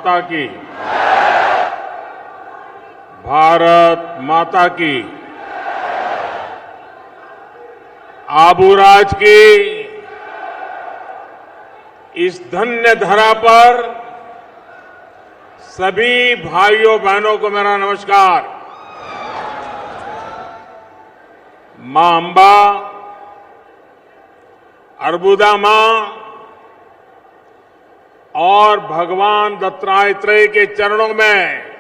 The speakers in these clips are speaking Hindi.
माता की, भारत माता की, आबूराज की इस धन्य धरा पर सभी भाइयों बहनों को मेरा नमस्कार। मां अंबा, अर्बुदा मां और भगवान दत्तात्रेय के चरणों में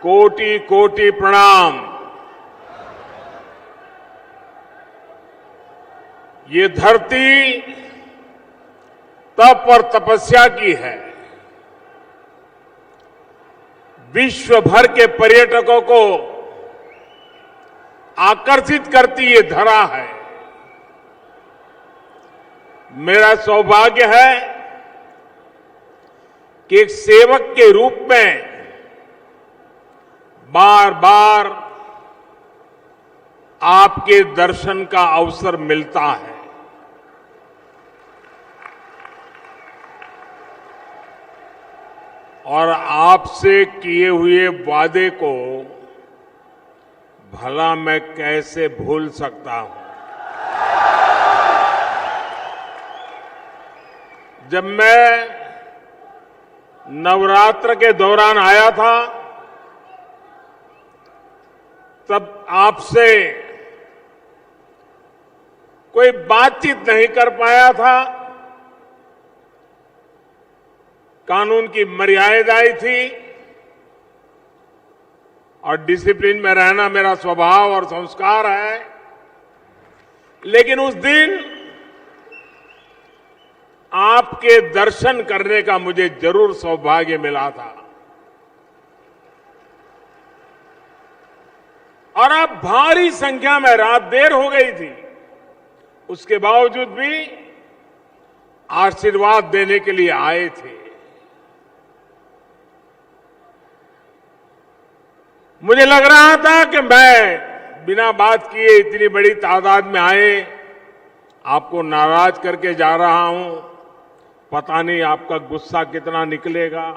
कोटि कोटि प्रणाम। ये धरती तप और तपस्या की है। विश्व भर के पर्यटकों को आकर्षित करती ये धरा है। मेरा सौभाग्य है कि एक सेवक के रूप में बार बार आपके दर्शन का अवसर मिलता है। और आपसे किए हुए वादे को भला मैं कैसे भूल सकता हूं। जब मैं नवरात्र के दौरान आया था तब आपसे कोई बातचीत नहीं कर पाया था। कानून की मर्यादाएं थी और डिसिप्लिन में रहना मेरा स्वभाव और संस्कार है। लेकिन उस दिन आपके दर्शन करने का मुझे जरूर सौभाग्य मिला था। और अब भारी संख्या में, रात देर हो गई थी, उसके बावजूद भी आशीर्वाद देने के लिए आए थे। मुझे लग रहा था कि मैं बिना बात किए इतनी बड़ी तादाद में आए, आपको नाराज करके जा रहा हूं। पता नहीं आपका गुस्सा कितना निकलेगा,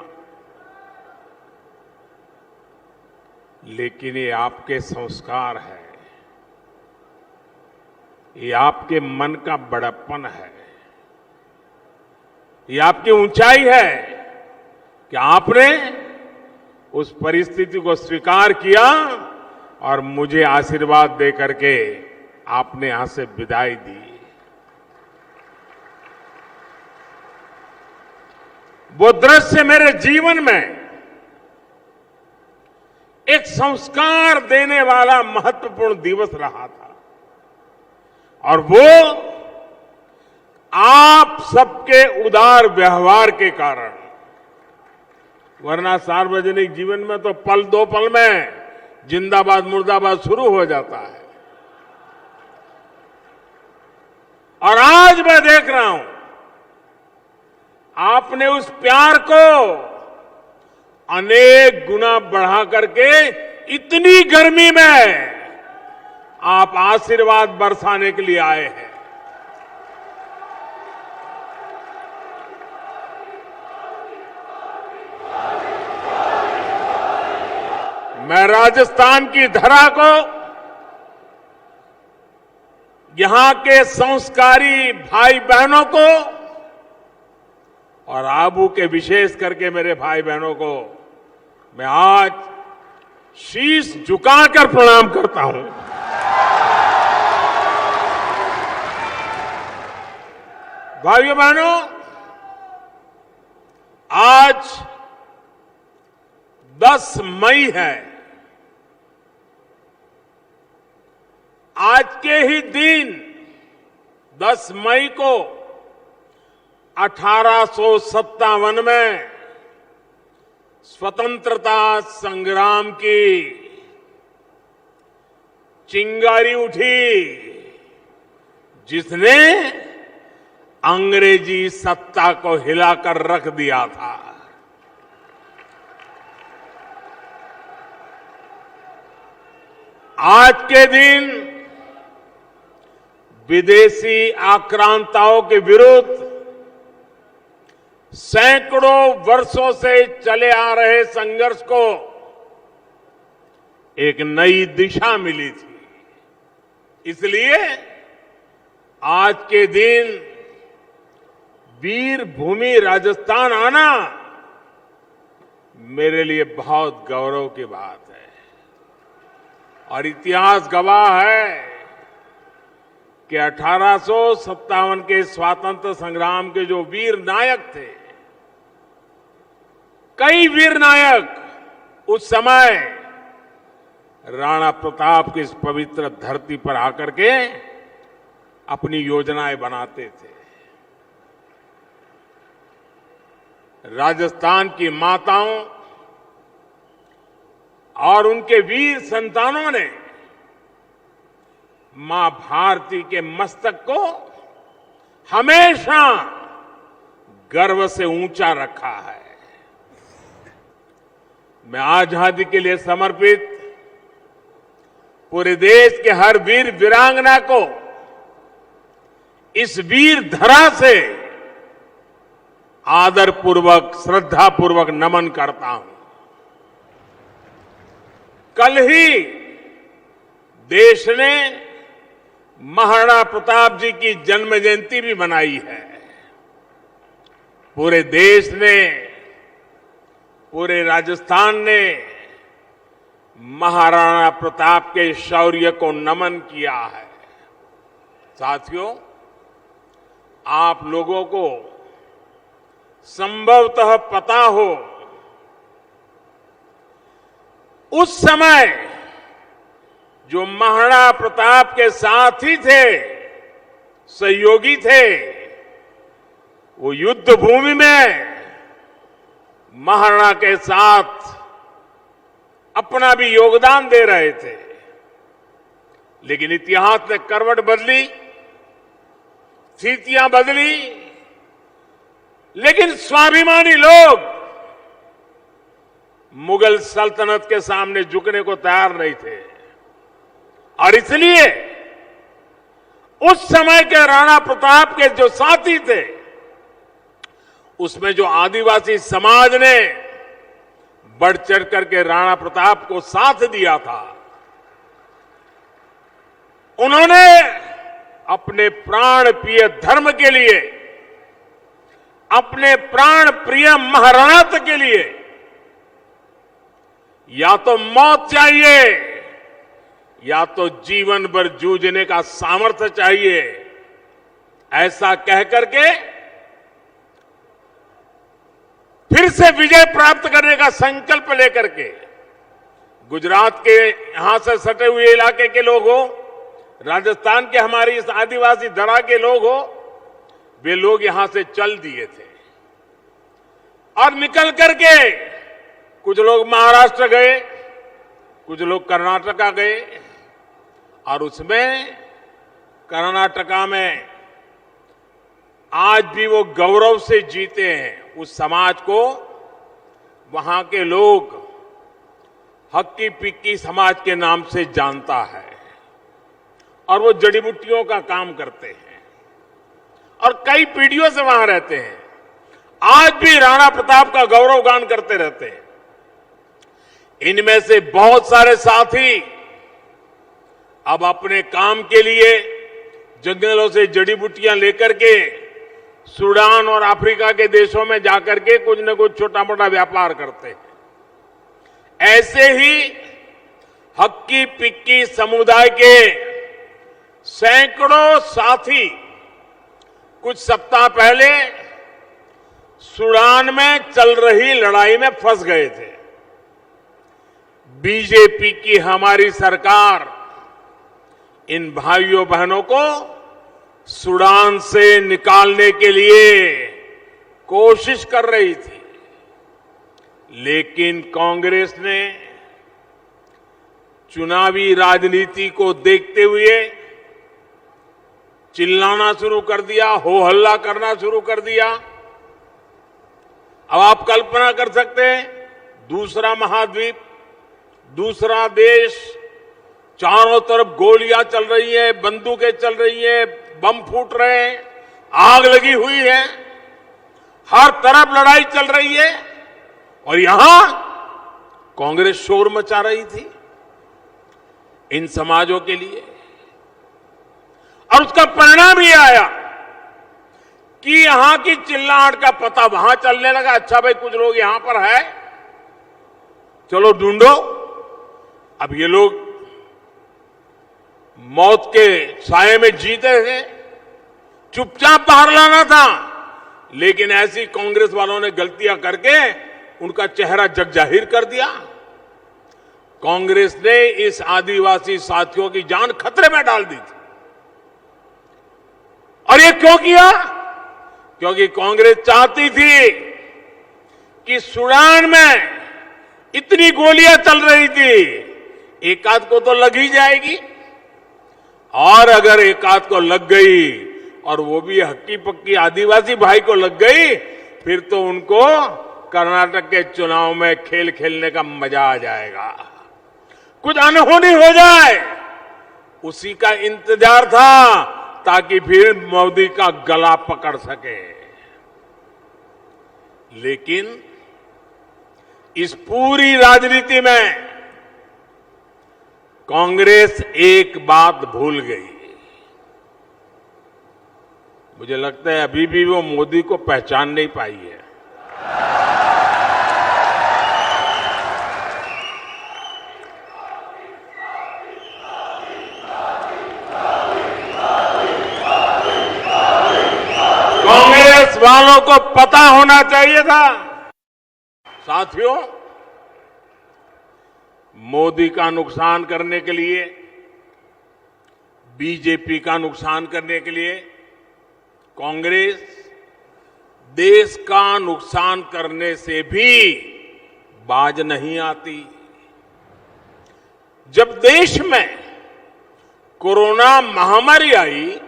लेकिन ये आपके संस्कार है, ये आपके मन का बड़प्पन है, ये आपकी ऊंचाई है कि आपने उस परिस्थिति को स्वीकार किया और मुझे आशीर्वाद दे करके आपने यहां से विदाई दी। वो दृश्य मेरे जीवन में एक संस्कार देने वाला महत्वपूर्ण दिवस रहा था। और वो आप सबके उदार व्यवहार के कारण। वरना सार्वजनिक जीवन में तो पल दो पल में जिंदाबाद मुर्दाबाद शुरू हो जाता है। और आज मैं देख रहा हूं आपने उस प्यार को अनेक गुना बढ़ा करके इतनी गर्मी में आप आशीर्वाद बरसाने के लिए आए हैं। मैं राजस्थान की धरा को, यहां के संस्कारी भाई बहनों को और आबू के विशेष करके मेरे भाई बहनों को मैं आज शीश झुकाकर प्रणाम करता हूं। भाइयों बहनों, आज 10 मई है। आज के ही दिन 10 मई को 1857 में स्वतंत्रता संग्राम की चिंगारी उठी, जिसने अंग्रेजी सत्ता को हिलाकर रख दिया था। आज के दिन विदेशी आक्रांताओं के विरुद्ध सैकड़ों वर्षों से चले आ रहे संघर्ष को एक नई दिशा मिली थी। इसलिए आज के दिन वीर भूमि राजस्थान आना मेरे लिए बहुत गौरव की बात है। और इतिहास गवाह है कि 1857 के स्वातंत्र संग्राम के जो वीर नायक थे, कई वीर नायक उस समय राणा प्रताप की इस पवित्र धरती पर आकर के अपनी योजनाएं बनाते थे। राजस्थान की माताओं और उनके वीर संतानों ने मां भारती के मस्तक को हमेशा गर्व से ऊंचा रखा है। मैं आजादी के लिए समर्पित पूरे देश के हर वीर वीरांगना को इस वीर धरा से आदर पूर्वक, श्रद्धा पूर्वक नमन करता हूं। कल ही देश ने महाराणा प्रताप जी की जन्म जयंती भी मनाई है। पूरे देश ने, पूरे राजस्थान ने महाराणा प्रताप के शौर्य को नमन किया है। साथियों, आप लोगों को संभवतः पता हो, उस समय जो महाराणा प्रताप के साथी थे, सहयोगी थे, वो युद्ध भूमि में महाराणा के साथ अपना भी योगदान दे रहे थे। लेकिन इतिहास ने करवट बदली, स्थितियां बदली, लेकिन स्वाभिमानी लोग मुगल सल्तनत के सामने झुकने को तैयार नहीं थे। और इसलिए उस समय के राणा प्रताप के जो साथी थे, उसमें जो आदिवासी समाज ने बढ़ चढ़ करके राणा प्रताप को साथ दिया था, उन्होंने अपने प्राण प्रिय धर्म के लिए, अपने प्राण प्रिय महाराणा के लिए या तो मौत चाहिए या तो जीवन भर जूझने का सामर्थ्य चाहिए, ऐसा कहकर के फिर से विजय प्राप्त करने का संकल्प लेकर के गुजरात के यहां से सटे हुए इलाके के लोग हो, राजस्थान के हमारी इस आदिवासी धरा के लोग हो, वे लोग यहां से चल दिए थे और निकल करके कुछ लोग महाराष्ट्र गए, कुछ लोग कर्नाटका गए। और उसमें कर्नाटका में आज भी वो गौरव से जीते हैं। उस समाज को वहां के लोग हक्की पिक्की समाज के नाम से जानता है और वो जड़ी बूटियों का काम करते हैं और कई पीढ़ियों से वहां रहते हैं। आज भी राणा प्रताप का गौरव गान करते रहते हैं। इनमें से बहुत सारे साथी अब अपने काम के लिए जंगलों से जड़ी बूटियां लेकर के सूडान और अफ्रीका के देशों में जाकर के कुछ न कुछ छोटा मोटा व्यापार करते हैं। ऐसे ही हक्की पिक्की समुदाय के सैकड़ों साथी कुछ सप्ताह पहले सूडान में चल रही लड़ाई में फंस गए थे। बीजेपी की हमारी सरकार इन भाइयों बहनों को सूडान से निकालने के लिए कोशिश कर रही थी, लेकिन कांग्रेस ने चुनावी राजनीति को देखते हुए चिल्लाना शुरू कर दिया, हो हल्ला करना शुरू कर दिया। अब आप कल्पना कर सकते हैं, दूसरा महाद्वीप, दूसरा देश, चारों तरफ गोलियां चल रही है, बंदूकें चल रही है, बम फूट रहे हैं, आग लगी हुई है हर तरफ लड़ाई चल रही है और यहां कांग्रेस शोर मचा रही थी इन समाजों के लिए। और उसका परिणाम ये आया कि यहां की चिल्लाहट का पता वहां चलने लगा। अच्छा भाई, कुछ लोग यहां पर है, चलो ढूंढो। अब ये लोग मौत के साए में जीते थे, चुपचाप बाहर लाना था, लेकिन ऐसी कांग्रेस वालों ने गलतियां करके उनका चेहरा जग जाहिर कर दिया। कांग्रेस ने इस आदिवासी साथियों की जान खतरे में डाल दी थी। और ये क्यों किया? क्योंकि कांग्रेस चाहती थी कि सूडान में इतनी गोलियां चल रही थी, एक आध को तो लग ही जाएगी। और अगर एक आध को लग गई और वो भी हक्की पक्की आदिवासी भाई को लग गई, फिर तो उनको कर्नाटक के चुनाव में खेल खेलने का मजा आ जाएगा, कुछ अनहोनी हो जाए। उसी का इंतजार था ताकि फिर मोदी का गला पकड़ सके। लेकिन इस पूरी राजनीति में कांग्रेस एक बात भूल गई। मुझे लगता है अभी भी वो मोदी को पहचान नहीं पाई है। कांग्रेस वालों को पता होना चाहिए था, साथियों, मोदी का नुकसान करने के लिए, बीजेपी का नुकसान करने के लिए कांग्रेस देश का नुकसान करने से भी बाज नहीं आती। जब देश में कोरोना महामारी आई,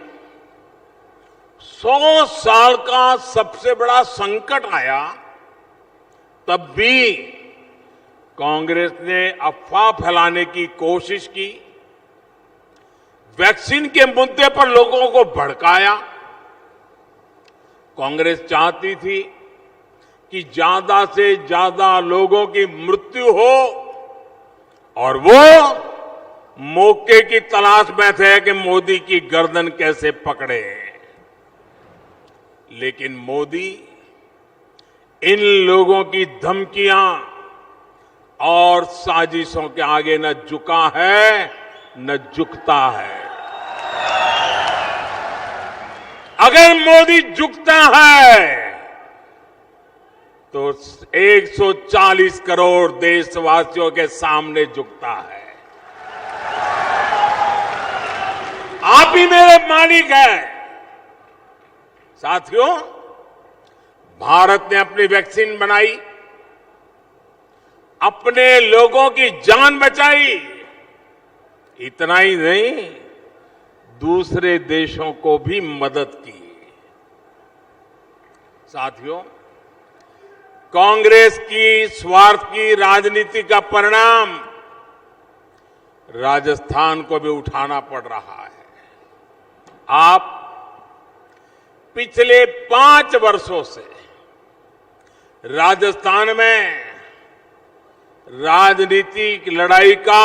100 साल का सबसे बड़ा संकट आया, तब भी कांग्रेस ने अफवाह फैलाने की कोशिश की, वैक्सीन के मुद्दे पर लोगों को भड़काया। कांग्रेस चाहती थी कि ज्यादा से ज्यादा लोगों की मृत्यु हो और वो मौके की तलाश में थे कि मोदी की गर्दन कैसे पकड़े। लेकिन मोदी इन लोगों की धमकियां और साजिशों के आगे न झुका है न झुकता है। अगर मोदी झुकता है तो 140 करोड़ देशवासियों के सामने झुकता है। आप ही मेरे मालिक हैं। साथियों, भारत ने अपनी वैक्सीन बनाई, अपने लोगों की जान बचाई। इतना ही नहीं, दूसरे देशों को भी मदद की। साथियों, कांग्रेस की स्वार्थ की राजनीति का परिणाम राजस्थान को भी उठाना पड़ रहा है। आप पिछले 5 वर्षों से राजस्थान में राजनीतिक लड़ाई का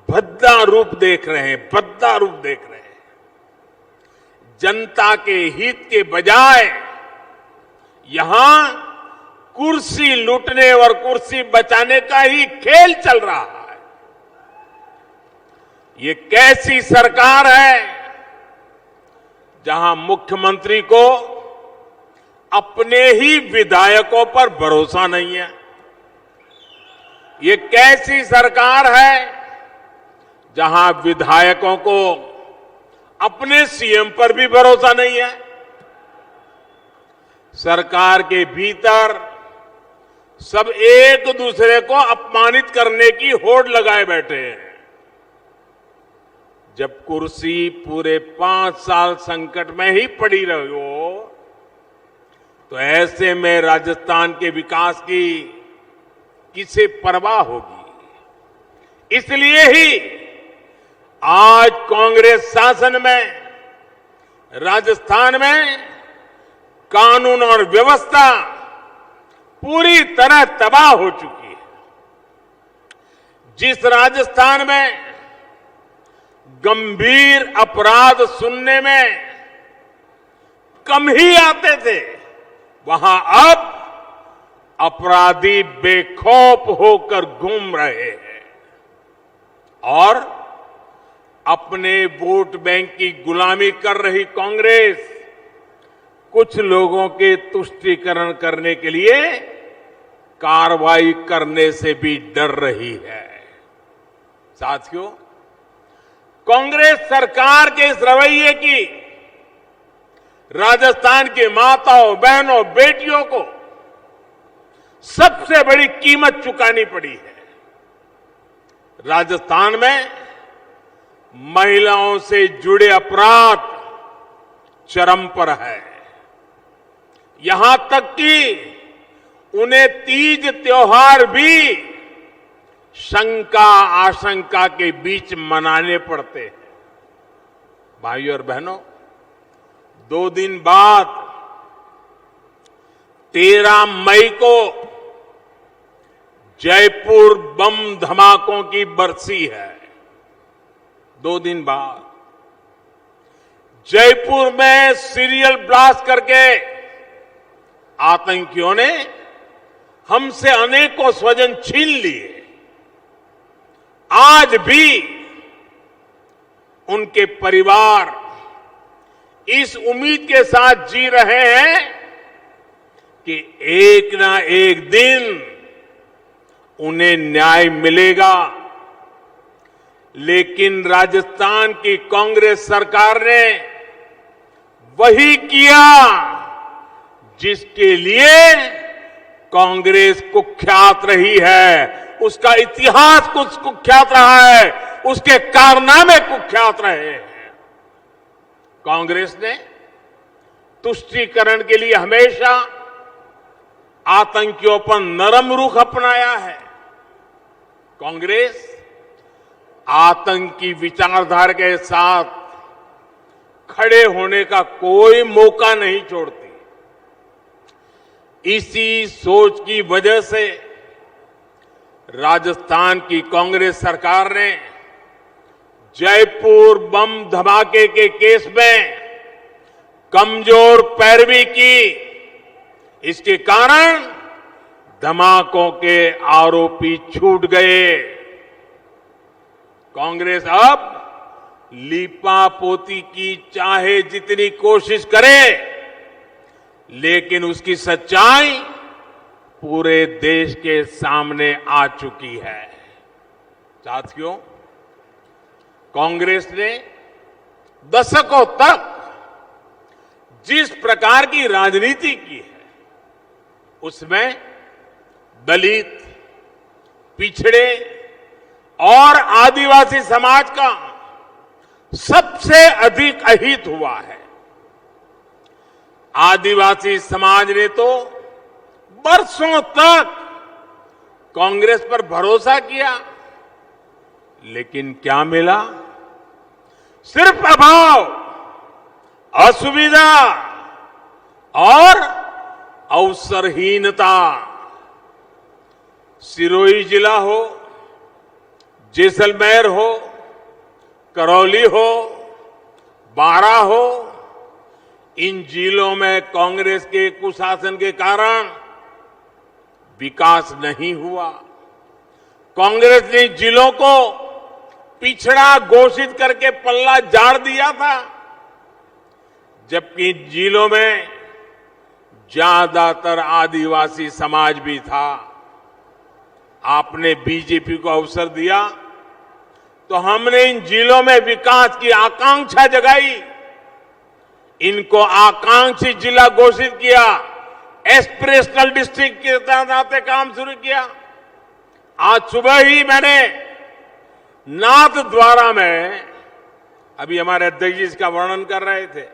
भद्दा रूप देख रहे हैं, भद्दा रूप देख रहे हैं। जनता के हित के बजाय यहां कुर्सी लूटने और कुर्सी बचाने का ही खेल चल रहा है। ये कैसी सरकार है जहां मुख्यमंत्री को अपने ही विधायकों पर भरोसा नहीं है। ये कैसी सरकार है जहां विधायकों को अपने सीएम पर भी भरोसा नहीं है। सरकार के भीतर सब एक दूसरे को अपमानित करने की होड़ लगाए बैठे हैं। जब कुर्सी पूरे 5 साल संकट में ही पड़ी रही हो, तो ऐसे में राजस्थान के विकास की किसे परवाह होगी। इसलिए ही आज कांग्रेस शासन में राजस्थान में कानून और व्यवस्था पूरी तरह तबाह हो चुकी है। जिस राजस्थान में गंभीर अपराध सुनने में कम ही आते थे, वहां अब अपराधी बेखौफ होकर घूम रहे हैं और अपने वोट बैंक की गुलामी कर रही कांग्रेस कुछ लोगों के तुष्टीकरण करने के लिए कार्रवाई करने से भी डर रही है। साथियों, कांग्रेस सरकार के इस रवैये की राजस्थान के माताओं, बहनों, बेटियों को सबसे बड़ी कीमत चुकानी पड़ी है। राजस्थान में महिलाओं से जुड़े अपराध चरम पर है। यहां तक कि उन्हें तीज त्योहार भी शंका आशंका के बीच मनाने पड़ते हैं। भाइयों और बहनों, 2 दिन बाद 13 मई को जयपुर बम धमाकों की बरसी है। 2 दिन बाद जयपुर में सीरियल ब्लास्ट करके आतंकियों ने हमसे अनेकों स्वजन छीन लिए। आज भी उनके परिवार इस उम्मीद के साथ जी रहे हैं कि एक ना एक दिन उन्हें न्याय मिलेगा। लेकिन राजस्थान की कांग्रेस सरकार ने वही किया जिसके लिए कांग्रेस कुख्यात रही है, उसका इतिहास कुछ कुख्यात रहा है, उसके कारनामे कुख्यात रहे हैं। कांग्रेस ने तुष्टीकरण के लिए हमेशा आतंकियों पर नरम रुख अपनाया है। कांग्रेस आतंकी विचारधारा के साथ खड़े होने का कोई मौका नहीं छोड़ती। इसी सोच की वजह से राजस्थान की कांग्रेस सरकार ने जयपुर बम धमाके के केस में कमजोर पैरवी की। इसके कारण धमाकों के आरोपी छूट गए। कांग्रेस अब लीपापोती की चाहे जितनी कोशिश करे, लेकिन उसकी सच्चाई पूरे देश के सामने आ चुकी है। साथियों, कांग्रेस ने दशकों तक जिस प्रकार की राजनीति की है, उसमें दलित, पिछड़े और आदिवासी समाज का सबसे अधिक अहित हुआ है। आदिवासी समाज ने तो बरसों तक कांग्रेस पर भरोसा किया, लेकिन क्या मिला? सिर्फ अभाव, असुविधा और अवसरहीनता। सिरोही जिला हो, जैसलमेर हो, करौली हो, बारां हो, इन जिलों में कांग्रेस के कुशासन के कारण विकास नहीं हुआ। कांग्रेस ने जिलों को पिछड़ा घोषित करके पल्ला झाड़ दिया था, जबकि जिलों में ज्यादातर आदिवासी समाज भी था। आपने बीजेपी को अवसर दिया तो हमने इन जिलों में विकास की आकांक्षा जगाई, इनको आकांक्षी जिला घोषित किया, एस्पिरेशनल डिस्ट्रिक्ट के नाते काम शुरू किया। आज सुबह ही मैंने नाथद्वारा में, अभी हमारे अध्यक्ष जी इसका वर्णन कर रहे थे,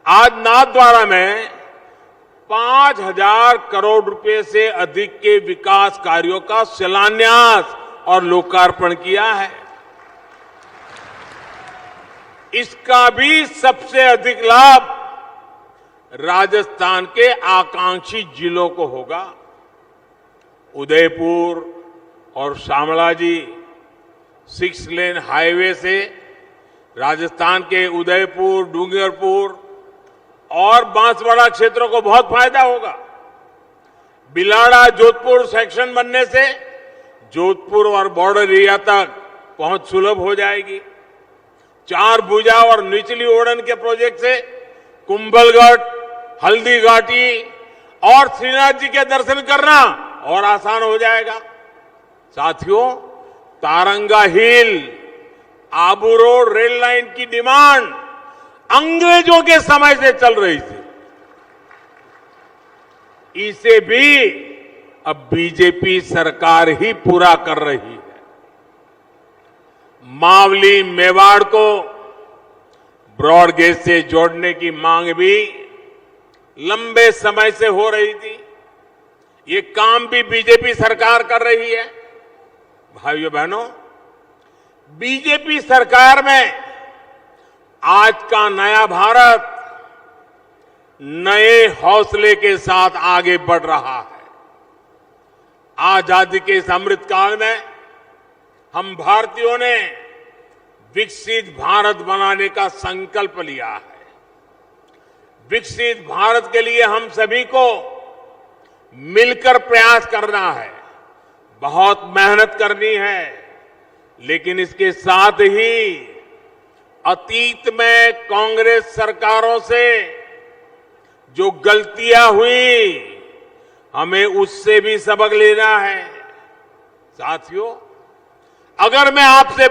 आज नाथद्वारा में 5,000 करोड़ रुपए से अधिक के विकास कार्यों का शिलान्यास और लोकार्पण किया है। इसका भी सबसे अधिक लाभ राजस्थान के आकांक्षी जिलों को होगा। उदयपुर और शामलाजी 6 लेन हाईवे से राजस्थान के उदयपुर, डूंगरपुर और बांसवाड़ा क्षेत्रों को बहुत फायदा होगा। बिलाड़ा जोधपुर सेक्शन बनने से जोधपुर और बॉर्डर एरिया तक पहुंच सुलभ हो जाएगी। 4 भुजा और निचली ओड़न के प्रोजेक्ट से कुंभलगढ़, हल्दीघाटी और श्रीनाथ जी के दर्शन करना और आसान हो जाएगा। साथियों, तारंगा हिल, आबू रोड रेल लाइन की डिमांड अंग्रेजों के समय से चल रही थी। इसे भी अब बीजेपी सरकार ही पूरा कर रही है। मावली मेवाड़ को ब्रॉडगेज से जोड़ने की मांग भी लंबे समय से हो रही थी। ये काम भी बीजेपी सरकार कर रही है। भाइयों बहनों, बीजेपी सरकार में आज का नया भारत नए हौसले के साथ आगे बढ़ रहा है। आजादी के इस अमृतकाल में हम भारतीयों ने विकसित भारत बनाने का संकल्प लिया है। विकसित भारत के लिए हम सभी को मिलकर प्रयास करना है, बहुत मेहनत करनी है। लेकिन इसके साथ ही अतीत में कांग्रेस सरकारों से जो गलतियां हुई, हमें उससे भी सबक लेना है। साथियों, अगर मैं आपसे